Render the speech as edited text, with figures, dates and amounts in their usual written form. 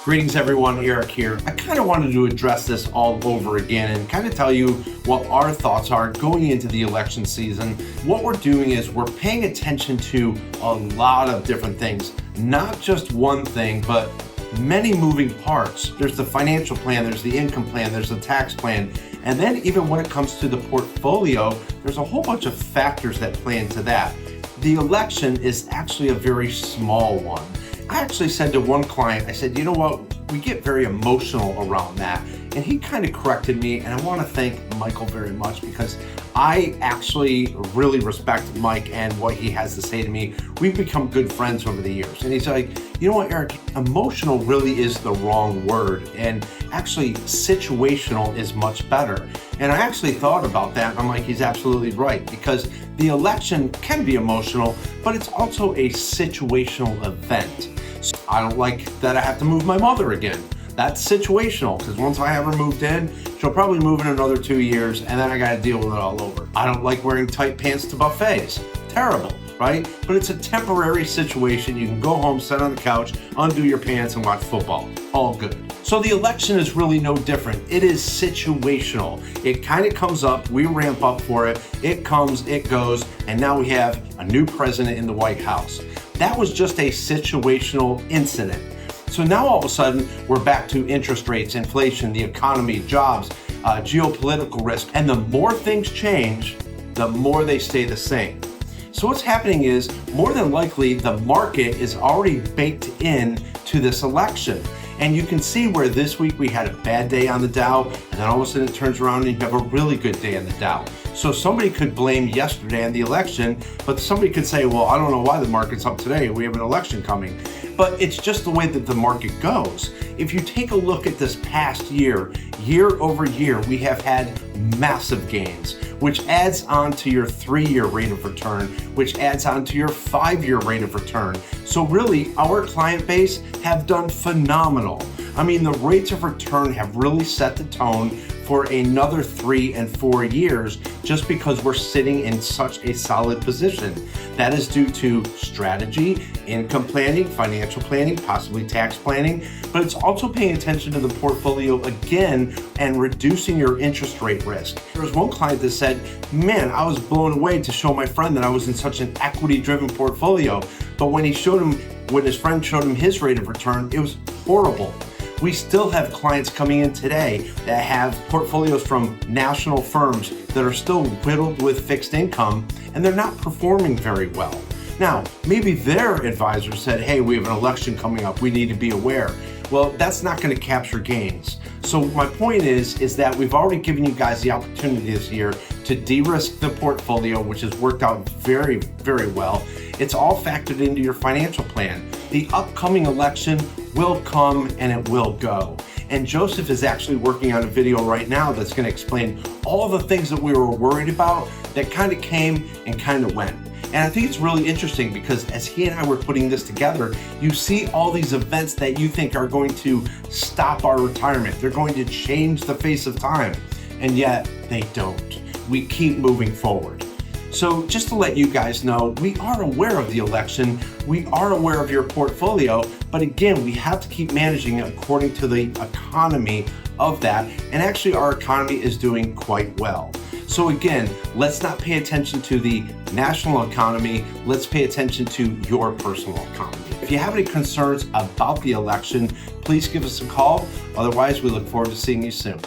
Greetings everyone, Eric here. I kind of wanted to address this all over again and kind of tell you what our thoughts are going into the election season. What we're doing is we're paying attention to a lot of different things, not just one thing, but many moving parts. There's the financial plan, there's the income plan, there's the tax plan, and then even when it comes to the portfolio, there's a whole bunch of factors that play into that. The election is actually a very small one. I actually said to one client, I said, you know what, we get very emotional around that. And he kind of corrected me, and I want to thank Michael very much because I actually really respect Mike and what he has to say to me. We've become good friends over the years. And he's like, you know what, Eric, emotional really is the wrong word. And actually, situational is much better. And I actually thought about that. And I'm like, he's absolutely right, because the election can be emotional, but it's also a situational event. So I don't like that I have to move my mother again. That's situational, because once I have her moved in, she'll probably move in another 2 years, and then I gotta deal with it all over. I don't like wearing tight pants to buffets. Terrible, right? But it's a temporary situation. You can go home, sit on the couch, undo your pants, and watch football. All good. So the election is really no different. It is situational. It kind of comes up, we ramp up for it, it comes, it goes, and now we have a new president in the White House. That was just a situational incident. So now all of a sudden, we're back to interest rates, inflation, the economy, jobs, geopolitical risk. And the more things change, the more they stay the same. So what's happening is, more than likely, the market is already baked in to this election. And you can see where this week we had a bad day on the Dow, and then all of a sudden it turns around and you have a really good day on the Dow. So somebody could blame yesterday on the election, but somebody could say, well, I don't know why the market's up today. We have an election coming. But it's just the way that the market goes. If you take a look at this past year, year over year, we have had massive gains, which adds on to your 3-year rate of return, which adds on to your 5-year rate of return. So really, our client base have done phenomenal. I mean, the rates of return have really set the tone for another 3 and 4 years just because we're sitting in such a solid position. That is due to strategy, income planning, financial planning, possibly tax planning, but it's also paying attention to the portfolio again and reducing your interest rate risk. There was one client that said, man, I was blown away to show my friend that I was in such an equity-driven portfolio, but when his friend showed him his rate of return, it was horrible. We still have clients coming in today that have portfolios from national firms that are still riddled with fixed income, and they're not performing very well. Now, maybe their advisor said, hey, we have an election coming up, we need to be aware. Well, that's not going to capture gains. So my point is that we've already given you guys the opportunity this year to de-risk the portfolio, which has worked out very, very well. It's all factored into your financial plan. The upcoming election will come and it will go. And Joseph is actually working on a video right now that's going to explain all the things that we were worried about that kind of came and kind of went. And I think it's really interesting because as he and I were putting this together, you see all these events that you think are going to stop our retirement. They're going to change the face of time, and yet they don't. We keep moving forward. So just to let you guys know, we are aware of the election, we are aware of your portfolio, but again, we have to keep managing it according to the economy of that, and actually our economy is doing quite well. So again, let's not pay attention to the national economy, let's pay attention to your personal economy. If you have any concerns about the election, please give us a call. Otherwise, we look forward to seeing you soon.